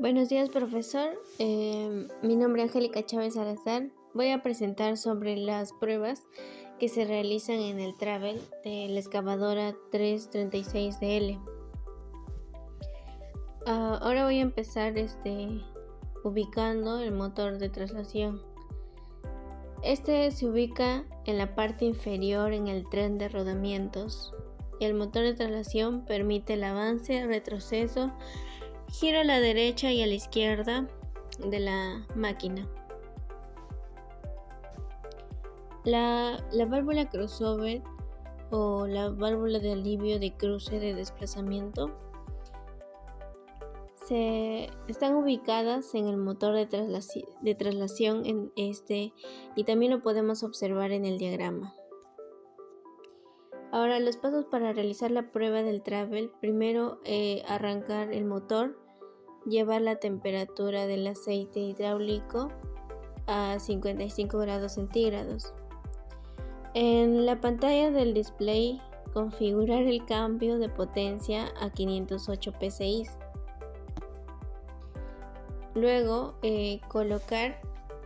Buenos días, profesor. Mi nombre es Angélica Chávez Salazar. Voy a presentar sobre las pruebas que se realizan en el travel de la excavadora 336DL. Ahora voy a empezar ubicando el motor de traslación. Este se ubica en la parte inferior en el tren de rodamientos. El motor de traslación permite el avance, retroceso, giro a la derecha y a la izquierda de la máquina. La válvula crossover o la válvula de alivio de cruce de desplazamiento están ubicadas en el motor de traslación y también lo podemos observar en el diagrama. Ahora, los pasos para realizar la prueba del travel: primero, arrancar el motor, llevar la temperatura del aceite hidráulico a 55 grados centígrados. En la pantalla del display, configurar el cambio de potencia a 508 psi. Luego, colocar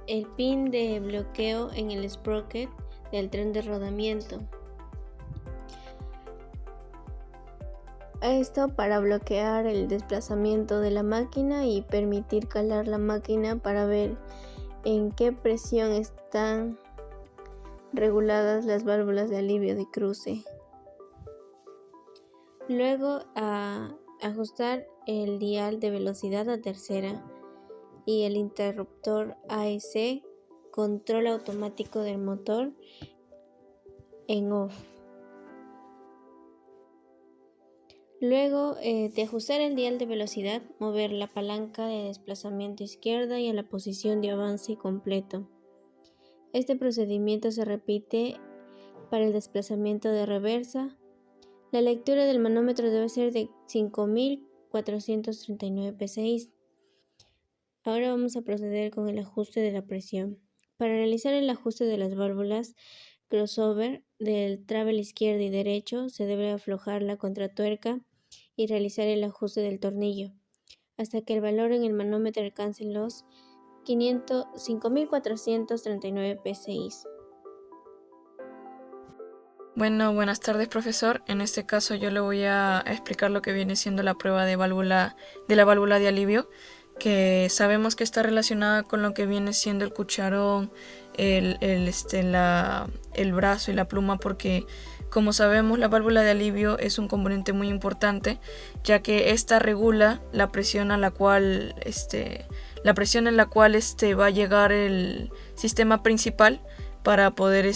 el pin de bloqueo en el sprocket del tren de rodamiento. Esto para bloquear el desplazamiento de la máquina y permitir calar la máquina para ver en qué presión están reguladas las válvulas de alivio de cruce. Luego, ajustar el dial de velocidad a tercera y el interruptor AEC, control automático del motor, en off. Luego de ajustar el dial de velocidad, mover la palanca de desplazamiento izquierda y a la posición de avance completo. Este procedimiento se repite para el desplazamiento de reversa. La lectura del manómetro debe ser de 5439 psi. Ahora vamos a proceder con el ajuste de la presión. Para realizar el ajuste de las válvulas crossover del travel izquierdo y derecho, se debe aflojar la contratuerca y realizar el ajuste del tornillo hasta que el valor en el manómetro alcance los 5439 psi. Bueno, buenas tardes, profesor. En este caso yo le voy a explicar lo que viene siendo la prueba de la válvula de alivio, que sabemos que está relacionada con lo que viene siendo el cucharón, el brazo y la pluma, porque como sabemos la válvula de alivio es un componente muy importante, ya que esta regula la presión en la cual va a llegar el sistema principal para poder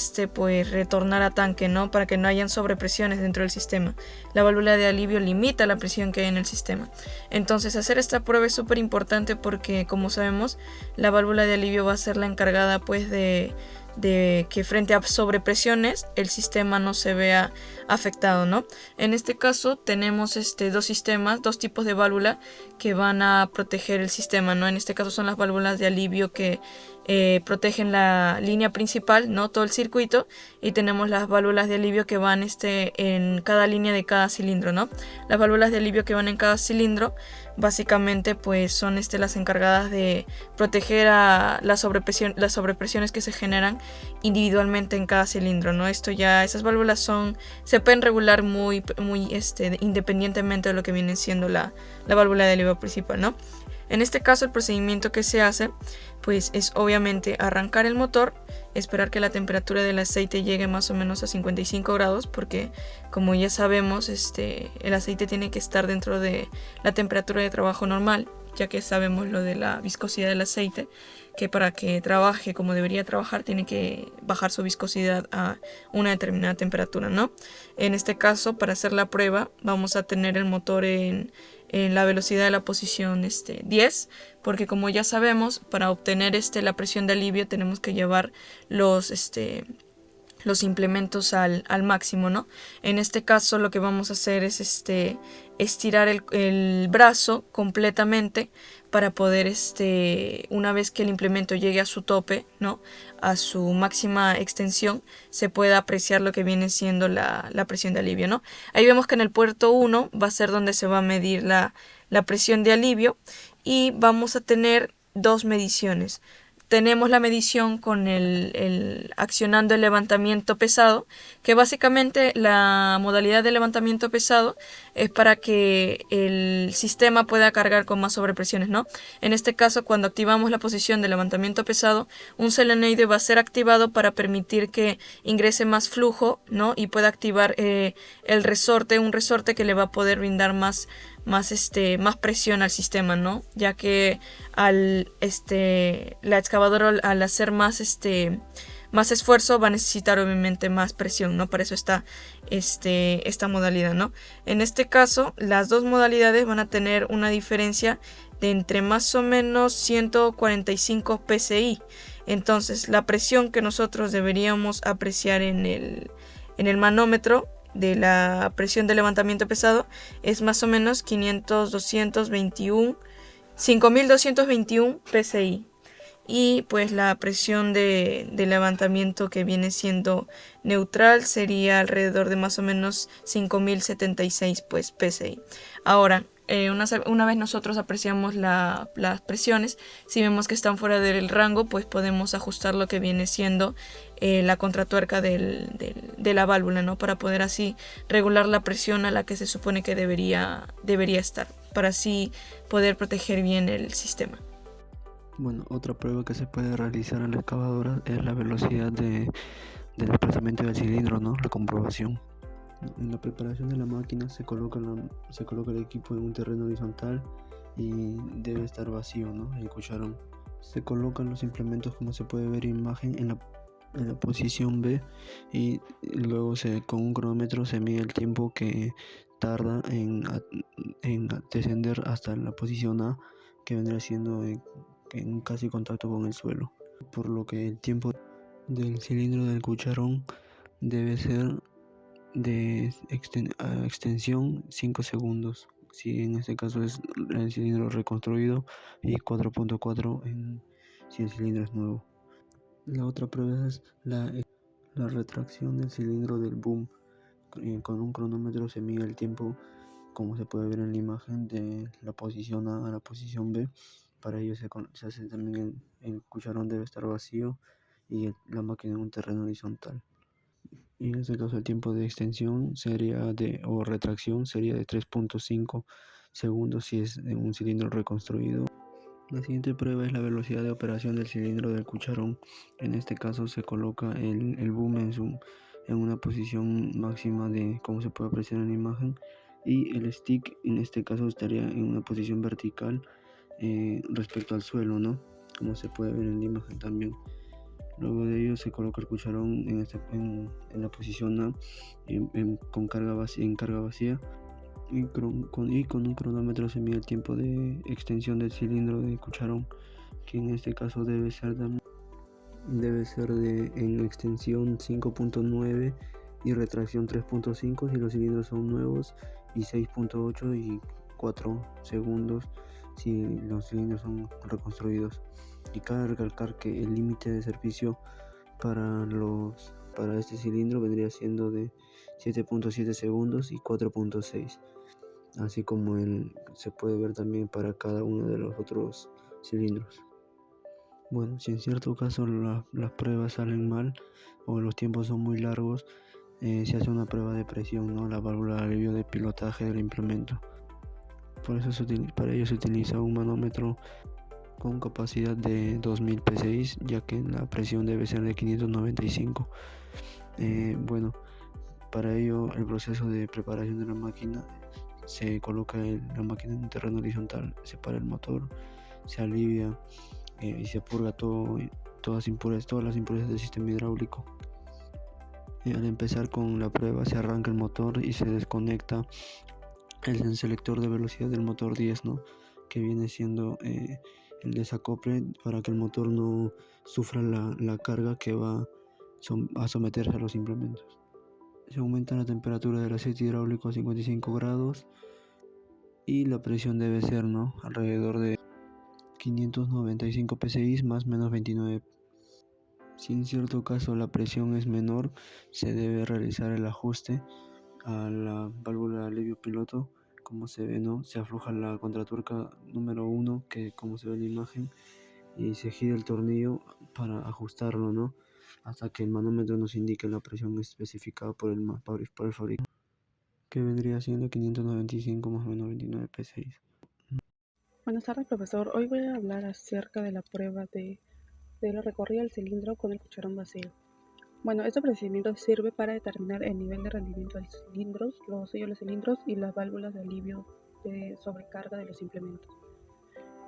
retornar a tanque, ¿no? Para que no hayan sobrepresiones dentro del sistema. La válvula de alivio limita la presión que hay en el sistema. Entonces, hacer esta prueba es súper importante porque, como sabemos, la válvula de alivio va a ser la encargada de que frente a sobrepresiones el sistema no se vea afectado, ¿no? En este caso tenemos dos tipos de válvula que van a proteger el sistema, ¿no? En este caso son las válvulas de alivio que protegen la línea principal, ¿no? Todo el circuito, y tenemos las válvulas de alivio que van en cada línea de cada cilindro, ¿no? Las válvulas de alivio que van en cada cilindro básicamente pues son las encargadas de proteger a las sobrepresiones que se generan individualmente en cada cilindro, ¿no? Esas válvulas se pueden regular muy independientemente de lo que viene siendo la válvula de alivio principal, ¿no? En este caso el procedimiento que se hace pues es obviamente arrancar el motor, esperar que la temperatura del aceite llegue más o menos a 55 grados, porque como ya sabemos el aceite tiene que estar dentro de la temperatura de trabajo normal, ya que sabemos lo de la viscosidad del aceite, que para que trabaje como debería trabajar tiene que bajar su viscosidad a una determinada temperatura, ¿no? En este caso, para hacer la prueba vamos a tener el motor en la velocidad de la posición 10, porque como ya sabemos, para obtener la presión de alivio tenemos que llevar los implementos al máximo, ¿no? En este caso lo que vamos a hacer es estirar el brazo completamente para poder una vez que el implemento llegue a su tope, ¿no? A su máxima extensión, se pueda apreciar lo que viene siendo la presión de alivio, ¿no? Ahí vemos que en el puerto 1 va a ser donde se va a medir la presión de alivio, y vamos a tener dos mediciones. Tenemos la medición con accionando el levantamiento pesado, que básicamente la modalidad de levantamiento pesado es para que el sistema pueda cargar con más sobrepresiones, ¿no? En este caso, cuando activamos la posición de levantamiento pesado, un solenoide va a ser activado para permitir que ingrese más flujo, ¿no? Y pueda activar el resorte, un resorte que le va a poder brindar más presión al sistema, ¿no? Ya que la excavadora al hacer más esfuerzo va a necesitar obviamente más presión, ¿no? Para eso está esta modalidad, ¿no? En este caso, las dos modalidades van a tener una diferencia de entre más o menos 145 psi. Entonces, la presión que nosotros deberíamos apreciar en el manómetro de la presión de levantamiento pesado es más o menos 5221 psi. Y pues la presión de levantamiento que viene siendo neutral sería alrededor de más o menos 5076 pues, psi. Ahora, una vez nosotros apreciamos las presiones, si vemos que están fuera del rango, pues podemos ajustar lo que viene siendo la contratuerca de la válvula, ¿no? Para poder así regular la presión a la que se supone que debería estar, para así poder proteger bien el sistema. Bueno, otra prueba que se puede realizar en la excavadora es la velocidad del desplazamiento del cilindro, ¿no? La comprobación. En la preparación de la máquina se coloca el equipo en un terreno horizontal y debe estar vacío, ¿no? El cucharón. Se colocan los implementos, como se puede ver en imagen, en la posición B, y luego con un cronómetro se mide el tiempo que tarda en descender hasta la posición A, que vendrá siendo en casi contacto con el suelo, por lo que el tiempo del cilindro del cucharón debe ser de extensión 5 segundos, si en este caso es el cilindro reconstruido, y 4.4 si el cilindro es nuevo. La otra prueba es la retracción del cilindro del boom. Con un cronómetro se mide el tiempo, como se puede ver en la imagen, de la posición A a la posición B. Para ello se hace también el cucharón debe estar vacío y la máquina en un terreno horizontal. Y en este caso el tiempo de extensión o retracción sería de 3.5 segundos si es un cilindro reconstruido. La siguiente prueba es la velocidad de operación del cilindro del cucharón. En este caso se coloca el boom en una posición máxima de, como se puede apreciar en la imagen, y el stick en este caso estaría en una posición vertical respecto al suelo, ¿no? Como se puede ver en la imagen también. Luego de ello se coloca el cucharón en la posición A con carga vacía, y con un cronómetro se mide el tiempo de extensión del cilindro de cucharón, que en este caso debe ser en extensión 5.9 y retracción 3.5 si los cilindros son nuevos, y 6.8 y 4 segundos si los cilindros son reconstruidos. Y cabe recalcar que el límite de servicio para este cilindro vendría siendo de 7.7 segundos y 4.6, así como se puede ver también para cada uno de los otros cilindros. Bueno, si en cierto caso las pruebas salen mal o los tiempos son muy largos, se hace una prueba de presión, ¿no? La válvula de alivio de pilotaje del implemento. Para ello se utiliza un manómetro con capacidad de 2000 psi, ya que la presión debe ser de 595. Bueno, para ello el proceso de preparación de la máquina: se coloca la máquina en un terreno horizontal, se para el motor, se alivia y se purga todas las impurezas del sistema hidráulico. Al empezar con la prueba se arranca el motor y se desconecta el selector de velocidad del motor 10, ¿no? Que viene siendo el desacople para que el motor no sufra la carga que va a someterse a los implementos. Se aumenta la temperatura del aceite hidráulico a 55 grados y la presión debe ser, ¿no?, alrededor de 595 psi más menos 29. Si en cierto caso la presión es menor, se debe realizar el ajuste a la válvula de alivio piloto como se ve, ¿no? Se afloja la contratuerca número 1, que como se ve en la imagen, y se gira el tornillo para ajustarlo, ¿no? Hasta que el manómetro nos indique la presión especificada por el fabricante, que vendría siendo 595 más o menos 29 P6. Buenas tardes, profesor. Hoy voy a hablar acerca de la prueba de la recorrida del cilindro con el cucharón vacío. Bueno, este procedimiento sirve para determinar el nivel de rendimiento de los cilindros, los sellos de los cilindros y las válvulas de alivio de sobrecarga de los implementos.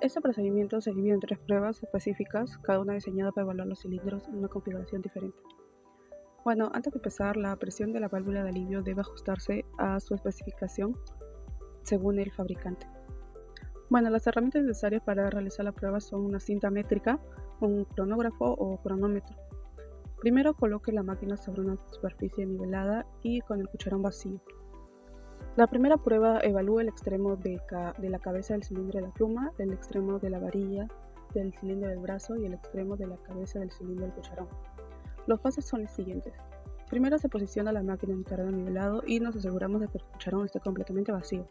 Este procedimiento se divide en 3 pruebas específicas, cada una diseñada para evaluar los cilindros en una configuración diferente. Bueno, antes de empezar, la presión de la válvula de alivio debe ajustarse a su especificación según el fabricante. Bueno, las herramientas necesarias para realizar la prueba son una cinta métrica, un cronógrafo o cronómetro. Primero coloque la máquina sobre una superficie nivelada y con el cucharón vacío. La primera prueba evalúa el extremo de la cabeza del cilindro de la pluma, el extremo de la varilla del cilindro del brazo y el extremo de la cabeza del cilindro del cucharón. Los pasos son los siguientes. Primero se posiciona la máquina en un terreno nivelado y nos aseguramos de que el cucharón esté completamente vacío.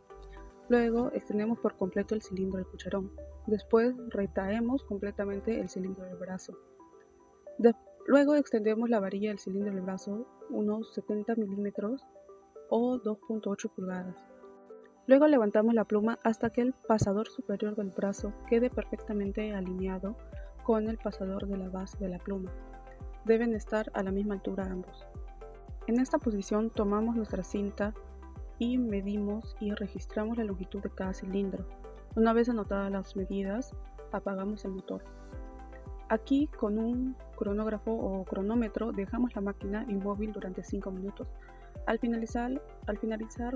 Luego extendemos por completo el cilindro del cucharón. Después retraemos completamente el cilindro del brazo. Luego extendemos la varilla del cilindro del brazo unos 70 milímetros o 2.8 pulgadas. Luego levantamos la pluma hasta que el pasador superior del brazo quede perfectamente alineado con el pasador de la base de la pluma. Deben estar a la misma altura ambos. En esta posición tomamos nuestra cinta y medimos y registramos la longitud de cada cilindro. Una vez anotadas las medidas, apagamos el motor. Aquí, con un cronógrafo o cronómetro, dejamos la máquina inmóvil durante 5 minutos. Al finalizar,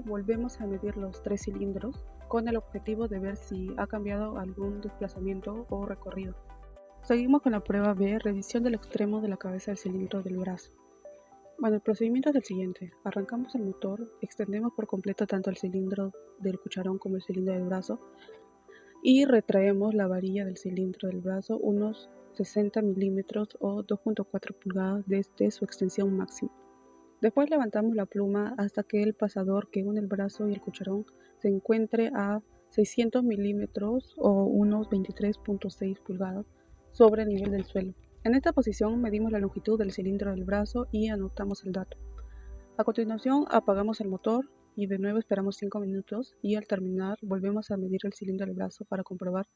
volvemos a medir los 3 cilindros con el objetivo de ver si ha cambiado algún desplazamiento o recorrido. Seguimos con la prueba B, revisión del extremo de la cabeza del cilindro del brazo. Bueno, el procedimiento es el siguiente. Arrancamos el motor, extendemos por completo tanto el cilindro del cucharón como el cilindro del brazo y retraemos la varilla del cilindro del brazo unos 60 milímetros o 2.4 pulgadas desde su extensión máxima. Después levantamos la pluma hasta que el pasador que une el brazo y el cucharón se encuentre a 600 milímetros o unos 23.6 pulgadas sobre el nivel del suelo. En esta posición medimos la longitud del cilindro del brazo y anotamos el dato. A continuación apagamos el motor y de nuevo esperamos 5 minutos y al terminar volvemos a medir el cilindro del brazo para comprobar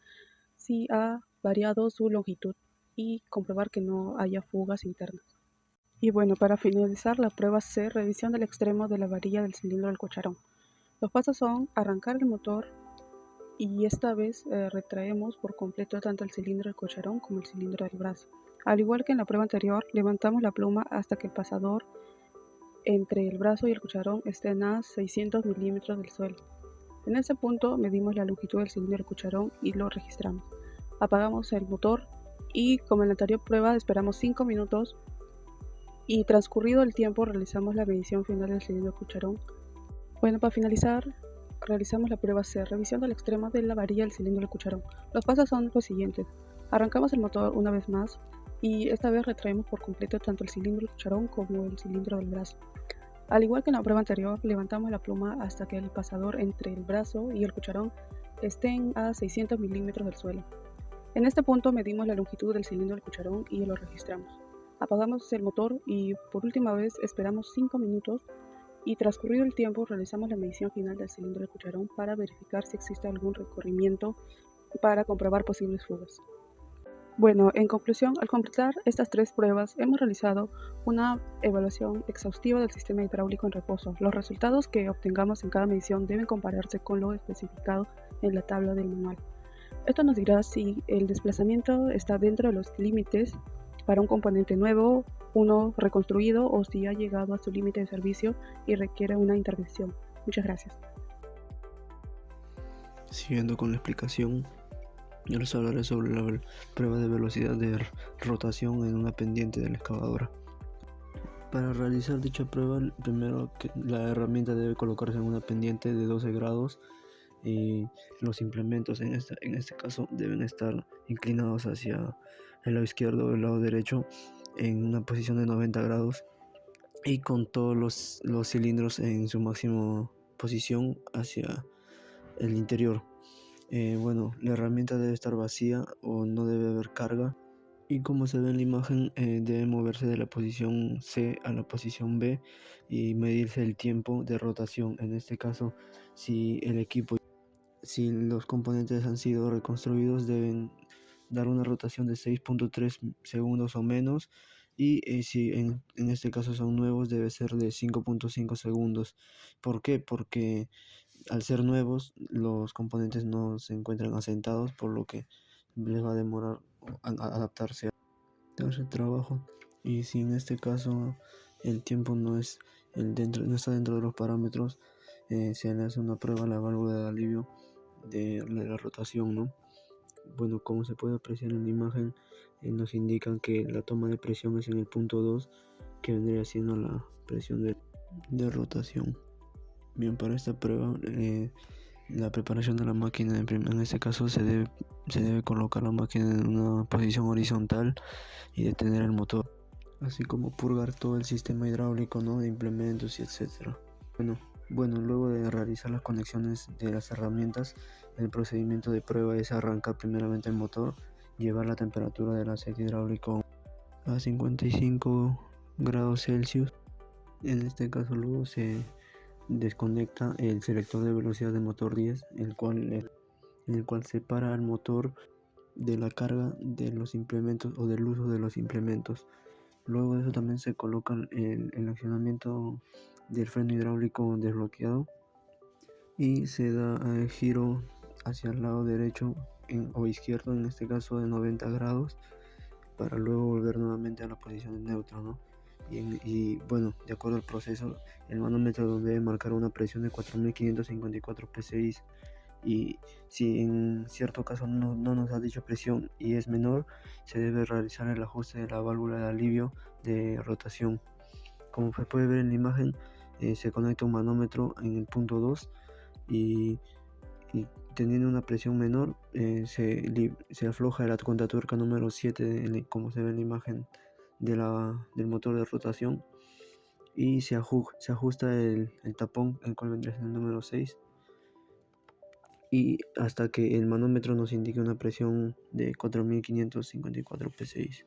si ha variado su longitud y comprobar que no haya fugas internas. Y bueno, para finalizar la prueba C, revisión del extremo de la varilla del cilindro del cucharón. Los pasos son arrancar el motor y esta vez retraemos por completo tanto el cilindro del cucharón como el cilindro del brazo. Al igual que en la prueba anterior, levantamos la pluma hasta que el pasador entre el brazo y el cucharón estén a 600 milímetros del suelo. En ese punto medimos la longitud del cilindro del cucharón y lo registramos. Apagamos el motor y, como en la anterior prueba, esperamos 5 minutos y transcurrido el tiempo realizamos la medición final del cilindro del cucharón. Bueno, para finalizar, realizamos la prueba C, revisión del extremo de la varilla del cilindro del cucharón. Los pasos son los siguientes. Arrancamos el motor una vez más y esta vez retraemos por completo tanto el cilindro del cucharón como el cilindro del brazo. Al igual que en la prueba anterior, levantamos la pluma hasta que el pasador entre el brazo y el cucharón estén a 600 milímetros del suelo. En este punto medimos la longitud del cilindro del cucharón y lo registramos. Apagamos el motor y por última vez esperamos 5 minutos y transcurrido el tiempo realizamos la medición final del cilindro del cucharón para verificar si existe algún recorrimiento para comprobar posibles fugas. Bueno, en conclusión, al completar estas 3 pruebas hemos realizado una evaluación exhaustiva del sistema hidráulico en reposo. Los resultados que obtengamos en cada medición deben compararse con lo especificado en la tabla del manual. Esto nos dirá si el desplazamiento está dentro de los límites para un componente nuevo, uno reconstruido o si ha llegado a su límite de servicio y requiere una intervención. Muchas gracias. Siguiendo con la explicación, yo les hablaré sobre la prueba de velocidad de rotación en una pendiente de la excavadora. Para realizar dicha prueba, primero la herramienta debe colocarse en una pendiente de 12 grados y los implementos en este caso deben estar inclinados hacia el lado izquierdo o el lado derecho en una posición de 90 grados y con todos los cilindros en su máxima posición hacia el interior. Bueno, la herramienta debe estar vacía o no debe haber carga. Y como se ve en la imagen, debe moverse de la posición C a la posición B y medirse el tiempo de rotación. En este caso, si los componentes han sido reconstruidos, deben dar una rotación de 6.3 segundos o menos. Y si en este caso son nuevos, debe ser de 5.5 segundos. ¿Por qué? Porque al ser nuevos, los componentes no se encuentran asentados, por lo que les va a demorar adaptarse al trabajo. Y si en este caso el tiempo no está dentro de los parámetros, se le hace una prueba a la válvula de alivio de la rotación, ¿no? Bueno, como se puede apreciar en la imagen, nos indican que la toma de presión es en el punto 2, que vendría siendo la presión de rotación. Bien, para esta prueba, la preparación de la máquina, en este caso se debe colocar la máquina en una posición horizontal y detener el motor, así como purgar todo el sistema hidráulico, ¿no?, de implementos y etcétera. Bueno, luego de realizar las conexiones de las herramientas, el procedimiento de prueba es arrancar primeramente el motor, llevar la temperatura del aceite hidráulico a 55 grados Celsius. En este caso luego se desconecta el selector de velocidad del motor 10, el cual separa al motor de la carga de los implementos o del uso de los implementos. Luego de eso también se coloca el accionamiento del freno hidráulico desbloqueado y se da el giro hacia el lado derecho o izquierdo, en este caso de 90 grados, para luego volver nuevamente a la posición de neutro, ¿no? Y bueno, de acuerdo al proceso, el manómetro debe marcar una presión de 4.554 psi. Y si en cierto caso no nos ha dicho presión y es menor, se debe realizar el ajuste de la válvula de alivio de rotación. Como se puede ver en la imagen, se conecta un manómetro en el punto 2 y teniendo una presión menor, se afloja la contratuerca número 7, como se ve en la imagen del motor de rotación, y se ajusta el tapón, el cual vendría siendo el número 6, y hasta que el manómetro nos indique una presión de 4.554 psi.